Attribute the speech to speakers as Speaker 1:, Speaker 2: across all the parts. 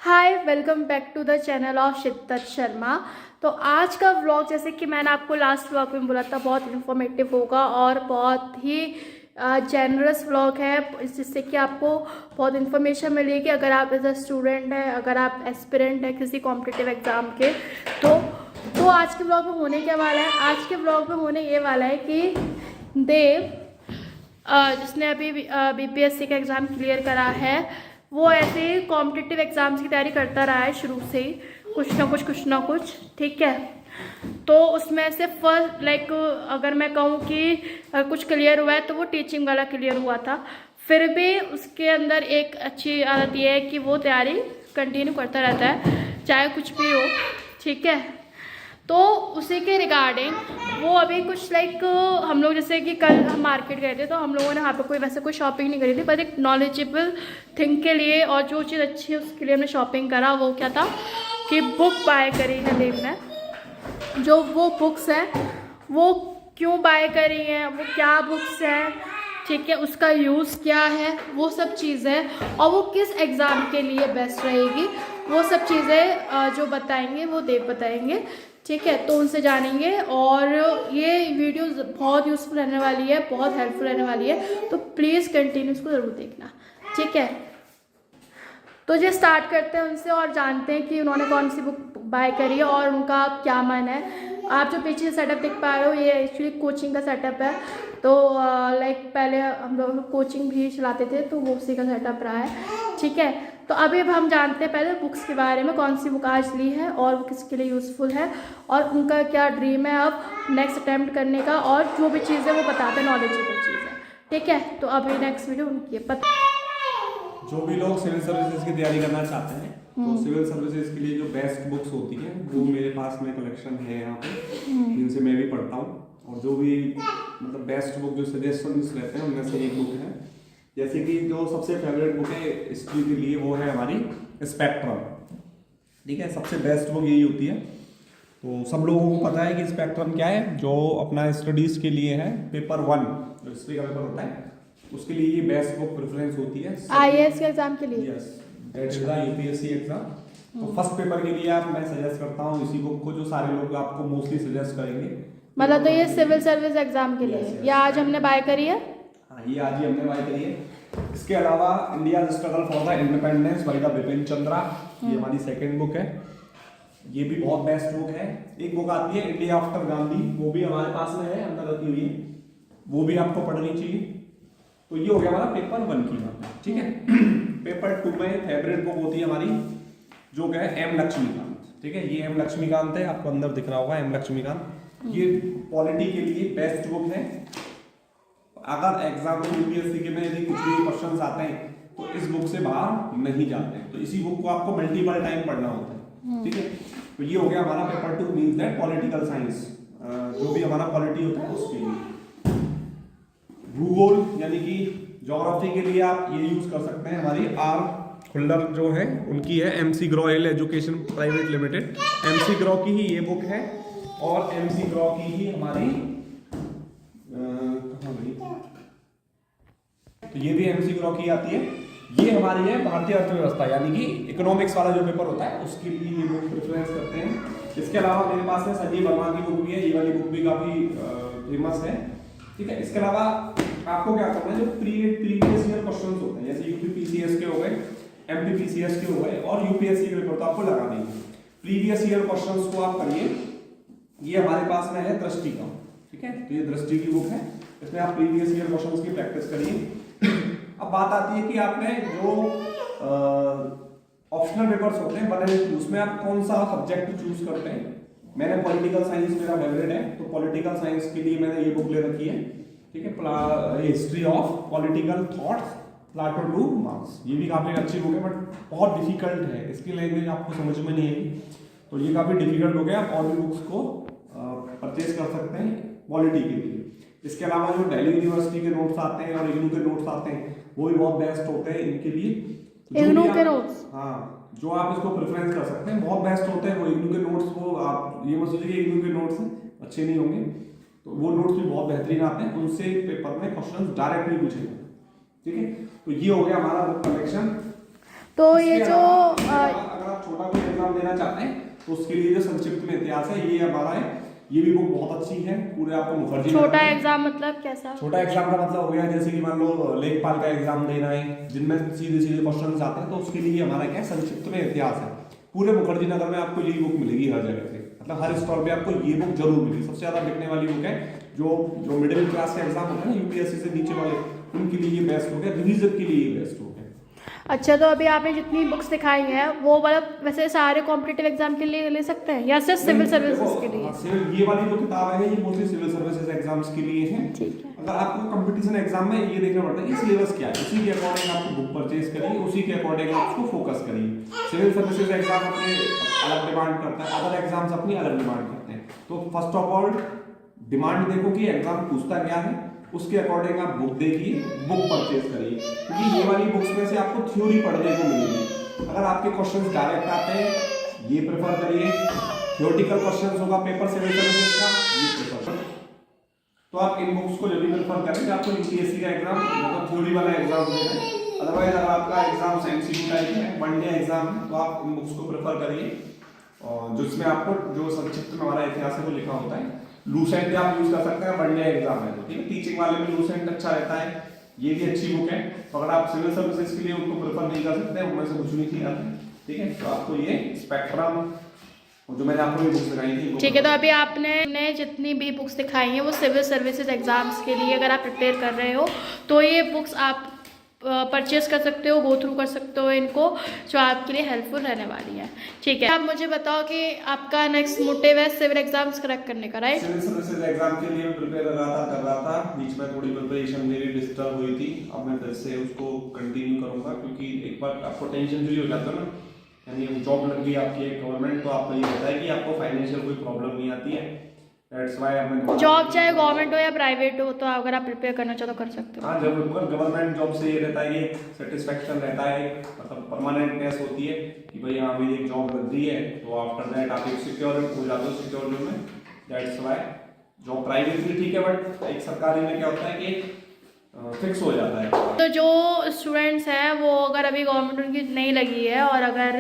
Speaker 1: Hi welcome back to the channel of Shiddat Sharma. तो आज का व्लॉग जैसे कि मैंने आपको लास्ट व्लॉग में बोला था बहुत इन्फॉर्मेटिव होगा और बहुत ही जेनरस व्लॉग है जिससे कि आपको बहुत इन्फॉर्मेशन मिलेगी अगर आप एज अ स्टूडेंट हैं, अगर आप एस्पिरेंट हैं किसी कॉम्पिटिटिव एग्ज़ाम के। तो आज के व्लॉग में होने क्या वाला है, आज के व्लॉग में होने ये वाला है कि देव जिसने अभी बीपीएससी का एग्ज़ाम क्लियर करा है वो ऐसे ही कॉम्पिटिटिव एग्ज़ाम्स की तैयारी करता रहा है शुरू से ही, कुछ ना कुछ, ठीक है। तो उसमें से फर्स्ट अगर मैं कहूँ कि कुछ क्लियर हुआ है तो वो टीचिंग वाला क्लियर हुआ था। फिर भी उसके अंदर एक अच्छी आदत ये है कि वो तैयारी कंटिन्यू करता रहता है चाहे कुछ भी हो, ठीक है। तो उसी के रिगार्डिंग वो अभी कुछ हम लोग जैसे कि कल हम मार्केट गए थे तो हम लोगों ने वहाँ पे कोई शॉपिंग नहीं करी थी, पर एक नॉलेजेबल थिंग के लिए और जो चीज़ अच्छी है उसके लिए हमने शॉपिंग करा। वो क्या था कि बुक बाय करी है देव ने। जो वो बुक्स हैं वो क्यों बाय करी हैं, वो क्या बुक्स हैं, ठीक है, उसका यूज़ क्या है, वो सब चीज़ें और वो किस एग्ज़ाम के लिए बेस्ट रहेगी, वो सब चीज़ें जो बताएंगे वो देव बताएंगे, ठीक है। तो उनसे जानेंगे और ये वीडियो बहुत यूज़फुल रहने वाली है, बहुत हेल्पफुल रहने वाली है, तो प्लीज़ कंटिन्यू इसको ज़रूर देखना, ठीक है। तो ये स्टार्ट करते हैं उनसे और जानते हैं कि उन्होंने कौन सी बुक बाय करी है और उनका क्या मन है। आप जो पीछे सेटअप देख पा रहे हो ये एक्चुअली कोचिंग का सेटअप है। तो पहले हम लोग कोचिंग भी चलाते थे तो वो उसी का सेटअप रहा है, ठीक है। तो अभी अब हम जानते हैं पहले बुक्स के बारे में, कौन सी बुक आज ली है और वो किसके लिए यूज़फुल है और उनका क्या ड्रीम है अब नेक्स्ट अटैम्प्ट करने का, और जो भी चीज़ है वो बताते हैं, नॉलेजेबल चीज़ है, ठीक है। तो अभी नेक्स्ट वीडियो उनकी पता।
Speaker 2: जो भी लोग सिविल सर्विसेज की तैयारी करना चाहते हैं तो सिविल सर्विसेज के लिए जो बेस्ट बुक्स होती हैं वो मेरे पास में कलेक्शन है यहाँ पे, जिनसे मैं भी पढ़ता हूँ। और जो भी मतलब बेस्ट बुक जो सजेशंस रहते हैं उनमें से एक बुक है, जैसे कि जो सबसे फेवरेट बुक है हिस्ट्री के लिए वो है हमारी स्पेक्ट्रम, ठीक है। सबसे बेस्ट बुक यही होती है। तो सब लोगों को पता है कि स्पेक्ट्रम क्या है, जो अपना स्टडीज़ के लिए है, पेपर 1 जो हिस्ट्री का पेपर होता है उसके लिए ये बेस्ट बुक प्रेफरेंस होती है
Speaker 1: आईएएस के एग्जाम के लिए।
Speaker 2: Yes, that is the UPSC exam. तो फर्स्ट पेपर के लिए मैं सजेस्ट करता हूँ इसी बुक को, जो सारे लोग आपको मोस्टली सजेस्ट करेंगे।
Speaker 1: मतलब तो ये सिविल सर्विस एग्जाम के लिए ये आज हमने बाय करी है।
Speaker 2: हाँ, ये आज ही हमने बाय करी है। इसके अलावा India struggle for the independence by the Bipin Chandra, ये हमारी सेकंड बुक है, ये भी बहुत बेस्ट बुक है। एक बुक आती है इंडिया आफ्टर गांधी, वो भी हमारे पास में है, अंदर रखी हुई है, वो भी आपको पढ़नी चाहिए। तो ये हो गया हमारा पेपर 1 की बात, ठीक है। पेपर 2 में फेवरेट बुक होती है हमारी जो क्या है एम लक्ष्मीकांत, ठीक है। ये एम लक्ष्मीकांत है, आपको अंदर दिख रहा होगा एम लक्ष्मीकांत। ये पॉलिटी के लिए बेस्ट बुक है। अगर एग्जाम में यूपीएससी के में यदि कुछ भी क्वेश्चंस आते हैं तो इस बुक से बाहर नहीं जाते हैं, तो इसी बुक को आपको मल्टीपल टाइम पढ़ना होता है, ठीक है। तो ये हो गया हमारा paper 2 means that political science, जो भी हमारा पॉलिटी होता है उसके लिए। भूगोल यानी कि ज्योग्राफी के लिए आप ये यूज कर सकते हैं, हमारी आर खुल्लर जो है उनकी है MC grow education private limited, MC grow की ही ये बुक है और एमसी ग्रो की ही हमारी तो ये भी एमसी ग्रो की आती है। ये हमारी है भारतीय अर्थव्यवस्था यानी कि इकोनॉमिक्स वाला जो पेपर होता है उसके लिए ये बुक प्रेफरेंस करते हैं। इसके अलावा मेरे पास में संजीव वर्मा की बुक भी है, ये वाली बुक भी काफी फेमस है, ठीक है। इसके अलावा आपको क्या करना है, जो प्रीवियस ईयर क्वेश्चंस होते हैं जैसे यूपीपीसीएस के हो गए, एमपीपीसीएस के हो गए और यूपीएससी के पेपर तो आपको लगा देंगे। प्रीवियस ईयर क्वेश्चंस को आप करिए, ये हमारे पास में है दृष्टि का, ठीक है। तो ये दृष्टि की बुक है, इसमें आप प्रीवियस ईयर क्वेश्चंस की प्रैक्टिस करिए। अब बात आती है कि आपने जो ऑप्शनल पेपर्स होते हैं बने उसमें आप कौन सा सब्जेक्ट चूज करते हैं। मैंने पॉलिटिकल साइंस मेरा फेवरेट है, तो पॉलिटिकल साइंस के लिए मैंने ये बुक ले रखी है, ठीक है, history of political thoughts Plato two marks. ये भी काफी अच्छी बुक है बट बहुत डिफिकल्ट है, इसकी लैंग्वेज आपको समझ में नहीं आएगी, तो ये काफी डिफिकल्ट हो गया। आप और भी बुक्स को परचेज कर सकते हैं पॉलिटी के लिए। इसके अलावा जो दिल्ली यूनिवर्सिटी के नोट्स आते हैं और इग्नू के नोट्स आते हैं वो भी बहुत बेस्ट होते हैं इनके लिए।
Speaker 1: इग्नू के नोट्स,
Speaker 2: हाँ, जो आप इसको प्रेफरेंस कर सकते हैं, बहुत बेस्ट होते हैं वो इग्नू के नोट्स। वो आप ये मत सोचिए इग्नू के नोट्स अच्छे नहीं होंगे, तो वो नोट्स भी बहुत बेहतरीन आते हैं, उनसे पेपर में क्वेश्चंस डायरेक्टली पूछे, ठीक है। तो ये हो गया हमारा बुक कलेक्शन।
Speaker 1: तो ये जो
Speaker 2: अगर आप छोटा कोई एग्जाम देना चाहते हैं तो उसके लिए जो संक्षिप्त में इतिहास है ये हमारा है, ये भी बुक बहुत अच्छी है। पूरे आपको मुखर्जी
Speaker 1: छोटा एग्जाम मतलब कैसा?
Speaker 2: छोटा एग्जाम का मतलब हो गया जैसे कि मान लो लेखपाल का एग्जाम देना है जिनमें सीधे सीधे क्वेश्चन आते हैं, तो उसके लिए हमारा क्या संक्षिप्त में इतिहास है। पूरे मुखर्जी नगर में आपको यही बुक मिलेगी हर जगह से, मतलब हर स्टॉल पे आपको ये बुक जरूर मिलेगी। सबसे ज्यादा बिकने वाली बुक है। जो मिडिल क्लास के एग्जाम होते हैं ना यूपीएससी से नीचे वाले, उनके लिए ये बेस्ट बुक है, रिवीजन के लिए ये बेस्ट बुक है।
Speaker 1: अच्छा, तो अभी आपने जितनी बुक्स दिखाई हैं वो मतलब वैसे सारे कॉम्पिटिटिव एग्जाम के लिए ले सकते हैं या सिर्फ सिविल सर्विसेज के लिए?
Speaker 2: ये वाली जो किताब है ये मोस्टली सिविल सर्विसेज एग्जाम्स के लिए है।
Speaker 1: ठीक है।
Speaker 2: अगर आपको कंपटीशन एग्जाम में ये देखना पड़ता है कि सिलेबस क्या है, उसी के अकॉर्डिंग आप बुक परचेज करिए, उसी के अकॉर्डिंग आप उसको फोकस करिए। सिविल सर्विसेज एग्जाम अपने अलग डिमांड करता है, अदर एग्जाम्स अपनी अलग डिमांड करते हैं। तो फर्स्ट ऑफ ऑल डिमांड देखो कि एग्जाम पूछता क्या है, उसके अकॉर्डिंग आप बुक देखिए, बुक परचेज करिए, क्योंकि ये वाली बुक्स में से आपको थ्योरी पढ़ने को मिलेगी। अगर आपके क्वेश्चंस डायरेक्ट आते हैं ये प्रेफर करिए, थ्योरेटिकल क्वेश्चंस होगा पेपर सिविल सर्विसेज का ये प्रेफर करिए। तो आप इन बुक्स को जब भी प्रेफर करें कि आपको यूपीएससी का एग्जाम मतलब थ्योरी वाला एग्जाम देना है, अदरवाइज अगर आपका एग्जाम एमसीक्यू टाइप है, वन डे एग्जाम है, तो आप इन बुक्स को प्रेफर करिए और जिसमें आपको जो संक्षिप्त में हमारा इतिहास है वो लिखा होता है। लूसेंट आप यूज कर सकते हैं, वन डे एग्जाम है तो ठीक है। टीचिंग वाले में लूसेंट अच्छा रहता है, ये भी अच्छी बुक है। तो अगर आप सिविल सर्विसेज के लिए उनको प्रेफर नहीं कर सकते, उनमें से कुछ नहीं किया ठीक है, तो आपको ये स्पेक्ट्रम जो मैंने आपको ये बुक्स दिखाई थी
Speaker 1: ठीक है। तो अभी आपने जितनी भी बुक्स दिखाई हैं वो सिविल सर्विसेज एग्जाम्स के लिए अगर आप प्रिपेयर कर रहे हो तो ये बुक्स आप परचेज कर सकते हो, गो थ्रू कर सकते हो इनको, जो आपके लिए हेल्पफुल रहने वाली है। ठीक है, आप मुझे बताओ कि आपका नेक्स्ट मोटिव है सिविल एग्जाम्स क्रैक करने का, राइट?
Speaker 2: सिविल सर्विसेज एग्जाम के लिए प्रिपेयर कर रहा था, बीच में थोड़ी प्रिपरेशन मेरी डिस्टर्ब हुई थी। अब मैं फिर से उसको कंटिन्यू करूंगा, क्योंकि एक बार आपको टेंशन फ्री हो जाता है ना, यानी जॉब लग गई आपकी गवर्नमेंट, तो आपको ये होता है कि आपको फाइनेंशियल कोई प्रॉब्लम नहीं आती है। दैट्स व्हाई मैं
Speaker 1: जॉब चाहे गवर्नमेंट हो या प्राइवेट हो, तो अगर आप प्रिपेयर करना चाहो तो कर सकते हो।
Speaker 2: हाँ, जब गवर्नमेंट जॉब से ये रहता है, ये सेटिस्फेक्शन रहता है, मतलब परमानेंटनेस होती है कि भाई हाँ मेरी एक जॉब लग गई है, तो आफ्टर दैट आप एक सिक्योर हो जाते हो सिक्योर जॉब में। दैट्स व्हाई जॉब प्राइवेट भी ठीक है, बट एक सरकारी में क्या होता है कि फिक्स हो जाता है।
Speaker 1: तो जो स्टूडेंट्स हैं वो अगर अभी गवर्नमेंट उनकी नहीं लगी है और अगर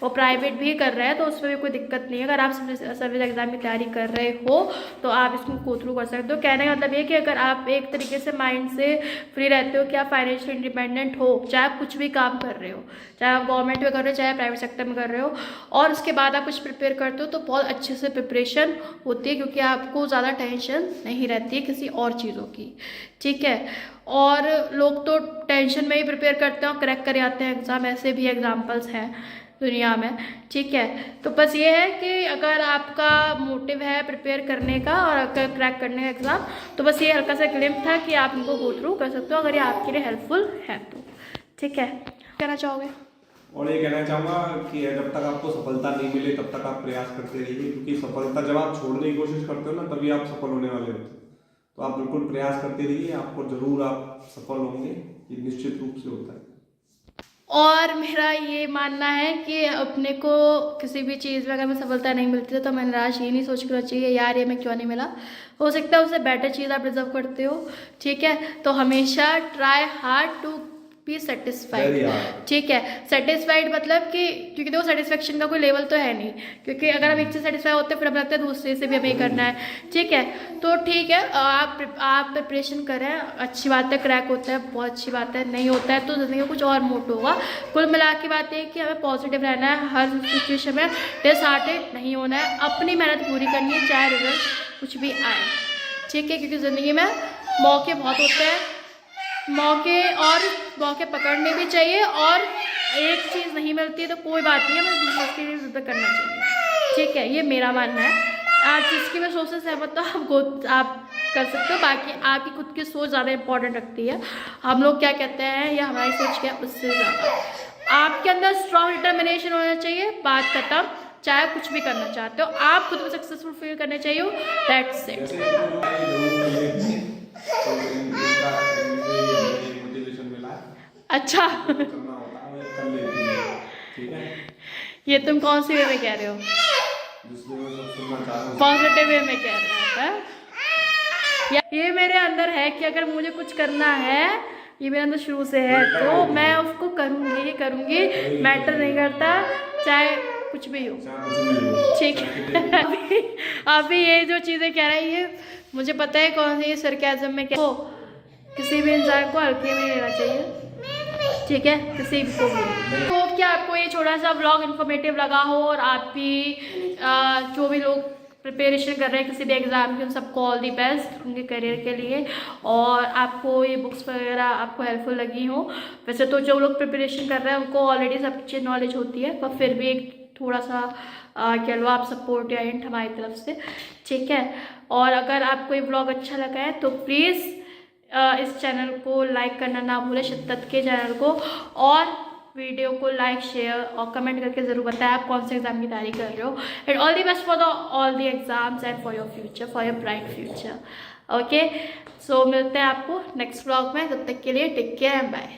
Speaker 1: वो प्राइवेट भी कर रहे हैं तो उसमें भी कोई दिक्कत नहीं है। अगर आप सर्विस एग्जाम की तैयारी कर रहे हो तो आप इसको गो थ्रू कर सकते हो। कहने का मतलब ये कि अगर आप एक तरीके से माइंड से फ्री रहते हो कि आप फाइनेंशियल इंडिपेंडेंट हो, चाहे आप कुछ भी काम कर रहे हो, चाहे आप गवर्नमेंट में कर रहे हो चाहे प्राइवेट सेक्टर में कर रहे हो, और उसके बाद आप कुछ प्रिपेयर करते हो तो बहुत अच्छे से प्रिपरेशन होती है, क्योंकि आपको ज़्यादा टेंशन नहीं रहती है किसी और चीज़ों की। ठीक है, और लोग तो टेंशन में ही प्रिपेयर करते हैं और क्रैक कर आते हैं एग्ज़ाम, ऐसे भी एग्जाम्पल्स हैं दुनिया में। ठीक है, तो बस ये है कि अगर आपका मोटिव है प्रिपेयर करने का और अगर क्रैक करने का एग्ज़ाम, तो बस ये हल्का सा ग्लिम्प था कि आप इनको गो थ्रू कर सकते हो अगर ये आपके लिए हेल्पफुल है तो। ठीक है, कहना चाहोगे?
Speaker 2: और ये कहना चाहूँगा कि जब तक आपको सफलता नहीं मिले तब तक आप प्रयास करते रहिए, क्योंकि सफलता जब आप छोड़ने की कोशिश करते हो ना तभी आप सफल होने वाले होते हो। तो आप बिल्कुल प्रयास करते रहिए, आपको जरूर आप सफल होंगे, ये निश्चित रूप से होता है।
Speaker 1: और मेरा ये मानना है कि अपने को किसी भी चीज़ में अगर मैं सफलता नहीं मिलती है तो मैं निराश ये नहीं सोच कर चाहिए यार ये मैं क्यों नहीं मिला, हो सकता है उससे बेटर चीज़ आप डिजर्व करते हो। ठीक है, तो हमेशा try hard to be satisfied. ठीक है, सेटिस्फाइड मतलब कि क्योंकि देखो सेटिस्फेक्शन का कोई लेवल तो है नहीं, क्योंकि अगर हम एक से सेटिस्फाई होते हैं फिर हमें लगता है दूसरे से भी हमें करना है। ठीक है, तो ठीक है, आप प्रिपरेशन करें, अच्छी बात है, क्रैक होता है बहुत अच्छी बात है, नहीं होता है तो जिंदगी में कुछ और मोट होगा। कुल मिला के बात है कि हमें पॉजिटिव रहना है, हर सिचुएशन में डिसहार्टेड नहीं होना है, अपनी मेहनत पूरी करनी है चाहे रिजल्ट कुछ भी आए। ठीक है, क्योंकि ज़िंदगी में मौके बहुत होते हैं, मौके पकड़ने भी चाहिए, और एक चीज़ नहीं मिलती है तो कोई बात नहीं है, हमें दूसरे के लिए प्रिपेयर करना चाहिए। ठीक है, ये मेरा मानना है। आज जिसकी मैं सोच से सहमत तो आप कर सकते हो, बाकी आपकी खुद की सोच ज़्यादा इंपॉर्टेंट रखती है। हम लोग क्या कहते हैं या हमारी सोच क्या है उससे ज़्यादा आपके अंदर स्ट्रॉन्ग डिटर्मिनेशन होना चाहिए, बात खत्म। चाहे कुछ भी करना चाहते हो आप खुद को सक्सेसफुल फील करने चाहिए, दैट्स इट। अच्छा ये तुम कौन सी वे में कह रहे हो? पॉजिटिव वे में कह रहे हो? ये मेरे अंदर है कि अगर मुझे कुछ करना है ये मेरे अंदर शुरू से है, तो मैं उसको करूँगी, मैटर नहीं करता चाहे कुछ भी हो, ठीक है। अभी ये जो चीज़ें कह रही है मुझे पता है कौन सी सरकाज़म में क्या हो, किसी भी इंसान को हल्के में लेना चाहिए, ठीक है, किसी को भी। होप कि आपको ये छोटा सा ब्लॉग इन्फॉर्मेटिव लगा हो और आप भी जो भी लोग प्रिपरेशन कर रहे हैं किसी भी एग्ज़ाम की, उन सबको ऑल दी बेस्ट उनके करियर के लिए, और आपको ये बुक्स वगैरह आपको हेल्पफुल लगी हो। वैसे तो जो लोग प्रिपरेशन कर रहे हैं उनको ऑलरेडी सब चीज़ नॉलेज होती है, पर फिर भी एक थोड़ा सा कह लो आप सपोर्ट या हिंट हमारी तरफ से, ठीक है। और अगर आपको ये ब्लॉग अच्छा लगा है तो प्लीज़ इस चैनल को लाइक करना ना भूलें, शिद्दत के चैनल को, और वीडियो को लाइक शेयर और कमेंट करके ज़रूर बताएं आप कौन से एग्ज़ाम की तैयारी कर रहे हो। And all the best for all the exams and for your future, for your bright future. Okay, so मिलते हैं आपको नेक्स्ट व्लॉग में, तब तक के लिए टेक केयर एंड बाय।